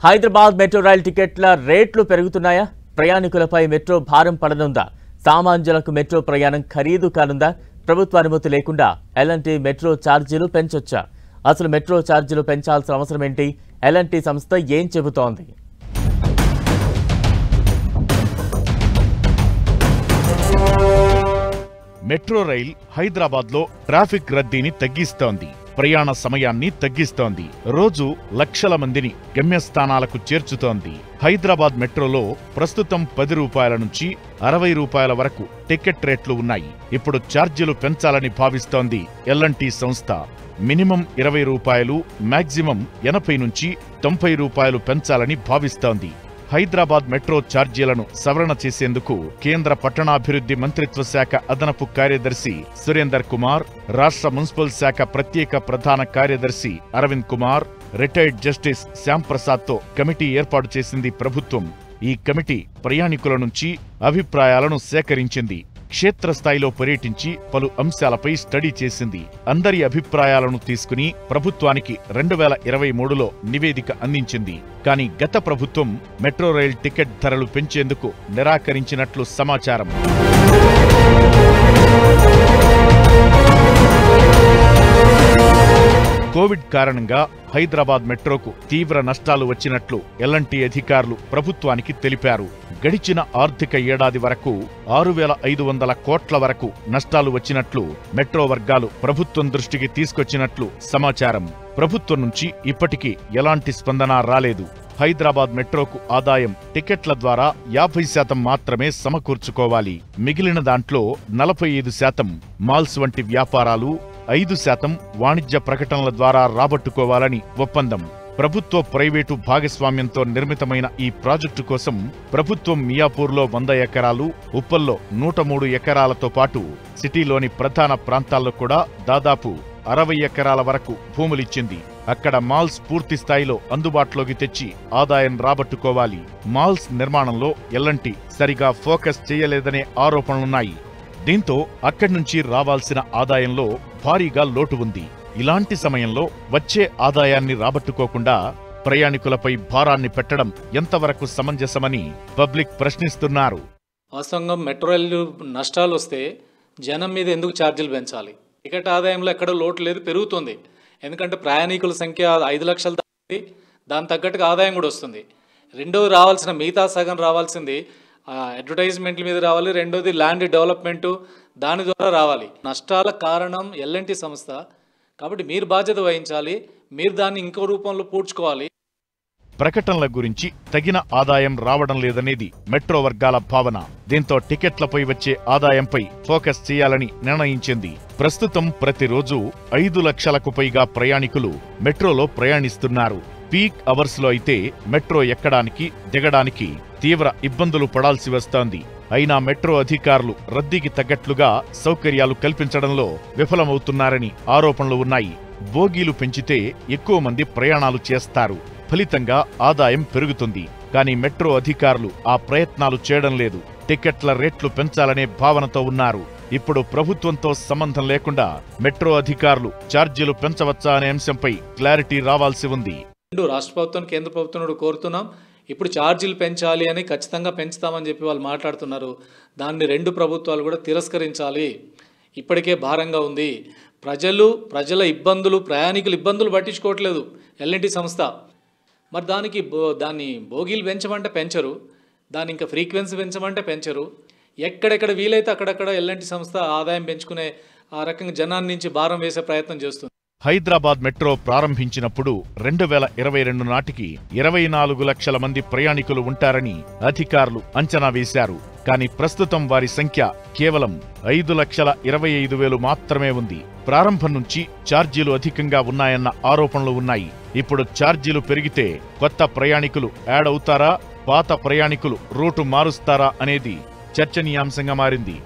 Hyderabad metro rail టికెట్ల రేట్లు పెరుగుతున్నాయా? ప్రయాణికులపై metro భారం పడనుందా? సామాన్యులకు మెట్రో ప్రయాణం ఖరీదు కానుందా? ప్రభుత్వ అనుమతి లేకుండా ఎల్ఎన్టీ మెట్రో ఛార్జీలు పెంచొచ్చా? అసలు మెట్రో ఛార్జీలు పెంచాల్సిన అవసరం ఏంటి? ఎల్ఎన్టీ సంస్థ ఏం చెబుతోంది? మెట్రో రైల్ హైదరాబాద్లో ట్రాఫిక్ రద్దీని తగ్గిస్తోంది, ప్రయాణ సమయాన్ని తగ్గిస్తోంది, రోజు లక్షల మందిని గమ్యస్థానాలకు చేర్చుతోంది. హైదరాబాద్ మెట్రోలో ప్రస్తుతం 10 రూపాయల నుంచి 60 రూపాయల వరకు టికెట్ రేట్లు ఉన్నాయి. ఇప్పుడు ఛార్జీలు పెంచాలని భావిస్తోంది ఎల్ఎన్టీ సంస్థ. మినిమం 20 రూపాయలు, మాక్సిమం 80 నుంచి 90 రూపాయలు పెంచాలని భావిస్తోంది. హైదరాబాద్ మెట్రో ఛార్జీలను సవరణ చేసేందుకు కేంద్ర పట్టణాభివృద్ధి మంత్రిత్వ శాఖ అదనపు కార్యదర్శి సురేందర్ కుమార్, రాష్ట్ర మున్సిపల్ శాఖ ప్రత్యేక ప్రధాన కార్యదర్శి అరవింద్ కుమార్, రిటైర్డ్ జస్టిస్ శ్యాంప్రసాద్తో కమిటీ ఏర్పాటు చేసింది ప్రభుత్వం. ఈ కమిటీ ప్రయాణికుల నుంచి అభిప్రాయాలను సేకరించింది. క్షేత్రస్థాయిలో పర్యటించి పలు అంశాలపై స్టడీ చేసింది. అందరి అభిప్రాయాలను తీసుకుని ప్రభుత్వానికి 2023లో నివేదిక అందించింది. కానీ గత ప్రభుత్వం మెట్రో రైల్ టికెట్ ధరలు పెంచేందుకు నిరాకరించినట్లు సమాచారం. కోవిడ్ కారణంగా హైదరాబాద్ మెట్రోకు తీవ్ర నష్టాలు వచ్చినట్లు ఎల్ఎన్టీ అధికారులు ప్రభుత్వానికి తెలిపారు. గడిచిన ఆర్థిక ఏడాది వరకు 6500 కోట్ల వరకు నష్టాలు వచ్చినట్లు మెట్రో వర్గాలు ప్రభుత్వం దృష్టికి తీసుకొచ్చినట్లు సమాచారం. ప్రభుత్వం నుంచి ఇప్పటికీ ఎలాంటి స్పందన రాలేదు. హైదరాబాద్ మెట్రోకు ఆదాయం టికెట్ల ద్వారా 50% మాత్రమే సమకూర్చుకోవాలి. మిగిలిన దాంట్లో 45% మాల్స్ వంటి వ్యాపారాలు, 5% వాణిజ్య ప్రకటనల ద్వారా రాబట్టుకోవాలని ఒప్పందం. ప్రభుత్వ ప్రైవేటు భాగస్వామ్యంతో నిర్మితమైన ఈ ప్రాజెక్టు కోసం ప్రభుత్వం మియాపూర్లో 100 ఎకరాలు, ఉప్పల్లో 103 ఎకరాలతో పాటు సిటీలోని ప్రధాన ప్రాంతాల్లో కూడా దాదాపు 60 ఎకరాల వరకు భూములిచ్చింది. అక్కడ మాల్స్ పూర్తి స్థాయిలో అందుబాటులోకి తెచ్చి ఆదాయం రాబట్టుకోవాలి. మాల్స్ నిర్మాణంలో ఎల్ఎన్టీ సరిగా ఫోకస్ చేయలేదనే ఆరోపణలున్నాయి. దీంతో అక్కడి నుంచి రావాల్సిన ఆదాయంలో భారీగా లోటు ఉంది. ఇలాంటి సమయంలో వచ్చే ఆదాయాన్ని రాబట్టుకోకుండా ప్రయాణికులపై భారాన్ని పెట్టడం ఎంతవరకు సమంజసమని పబ్లిక్ ప్రశ్నిస్తున్నారు. వాస్తవంగా మెట్రో రైల్ నష్టాలు వస్తే జనం మీద ఎందుకు ఛార్జీలు పెంచాలి? టికెట్ ఆదాయంలో ఎక్కడ లోటు లేదు, పెరుగుతుంది. ఎందుకంటే ప్రయాణికుల సంఖ్య 5 లక్షలు దాటింది, దాని తగ్గట్టుగా ఆదాయం కూడా వస్తుంది. రెండోది రావాల్సిన మిగతా సగం రావాల్సింది అడ్వర్టైజ్మెంట్ల మీద రావాలి. రెండోది ల్యాండ్ డెవలప్మెంటు, దాని ద్వారా రావాలి. నష్టాల కారణం ఎల్ఎన్టీ సంస్థ కాబట్టి మీరు బాధ్యత వహించాలి, మీరు దాన్ని ఇంకో రూపంలో పూడ్చుకోవాలి. ప్రకటనల గురించి తగిన ఆదాయం రావడం లేదనేది మెట్రో వర్గాల భావన. దీంతో టికెట్లపై వచ్చే ఆదాయంపై ఫోకస్ చేయాలని నిర్ణయించింది. ప్రస్తుతం ప్రతిరోజు 5 లక్షలకు పైగా ప్రయాణికులు మెట్రోలో ప్రయాణిస్తున్నారు. పీక్ అవర్స్ లో అయితే మెట్రో ఎక్కడానికి, దిగడానికి తీవ్ర ఇబ్బందులు పడాల్సి వస్తోంది. అయినా మెట్రో అధికారులు రద్దీకి తగ్గట్లుగా సౌకర్యాలు కల్పించడంలో విఫలమవుతున్నారని ఆరోపణలు ఉన్నాయి. బోగీలు పెంచితే ఎక్కువ మంది ప్రయాణాలు చేస్తారు, ఫలితంగా ఆదాయం పెరుగుతుంది. కానీ మెట్రో అధికారులు ఆ ప్రయత్నాలు చేయడం లేదు. టికెట్ల రేట్లు పెంచాలనే భావనతో ఉన్నారు. ఇప్పుడు ప్రభుత్వంతో సంబంధం లేకుండా మెట్రో అధికారులు ఛార్జీలు పెంచవచ్చా అనే అంశంపై క్లారిటీ రావాల్సి ఉంది. రాష్ట్ర ప్రభుత్వం, కేంద్ర ప్రభుత్వం కోరుతున్నాం. ఇప్పుడు ఛార్జీలు పెంచాలి అని ఖచ్చితంగా పెంచుతామని చెప్పి వాళ్ళు మాట్లాడుతున్నారు. దాన్ని 2 ప్రభుత్వాలు కూడా తిరస్కరించాలి. ఇప్పటికే భారంగా ఉంది. ప్రజల ఇబ్బందులు, ప్రయాణికుల ఇబ్బందులు పట్టించుకోవట్లేదు ఎల్ఎన్టీ సంస్థ. మరి దాన్ని బోగీలు పెంచమంటే పెంచరు, దాన్ని ఇంకా ఫ్రీక్వెన్సీ పెంచమంటే పెంచరు. ఎక్కడెక్కడ వీలైతే అక్కడక్కడ ఎల్ఎన్టీ సంస్థ ఆదాయం పెంచుకునే ఆ రకంగా జనాన్ని నుంచి భారం వేసే ప్రయత్నం చేస్తుంది. హైదరాబాద్ మెట్రో ప్రారంభించినప్పుడు 2022 నాటికి 24 లక్షల మంది ప్రయాణికులు ఉంటారని అధికారులు అంచనా వేశారు. కానీ ప్రస్తుతం వారి సంఖ్య కేవలం 5,25,000 మాత్రమే ఉంది. ప్రారంభం నుంచి ఛార్జీలు అధికంగా ఉన్నాయన్న ఆరోపణలు ఉన్నాయి. ఇప్పుడు ఛార్జీలు పెరిగితే కొత్త ప్రయాణికులు యాడ్ అవుతారా, పాత ప్రయాణికులు రూటు మారుస్తారా అనేది చర్చనీయాంశంగా మారింది.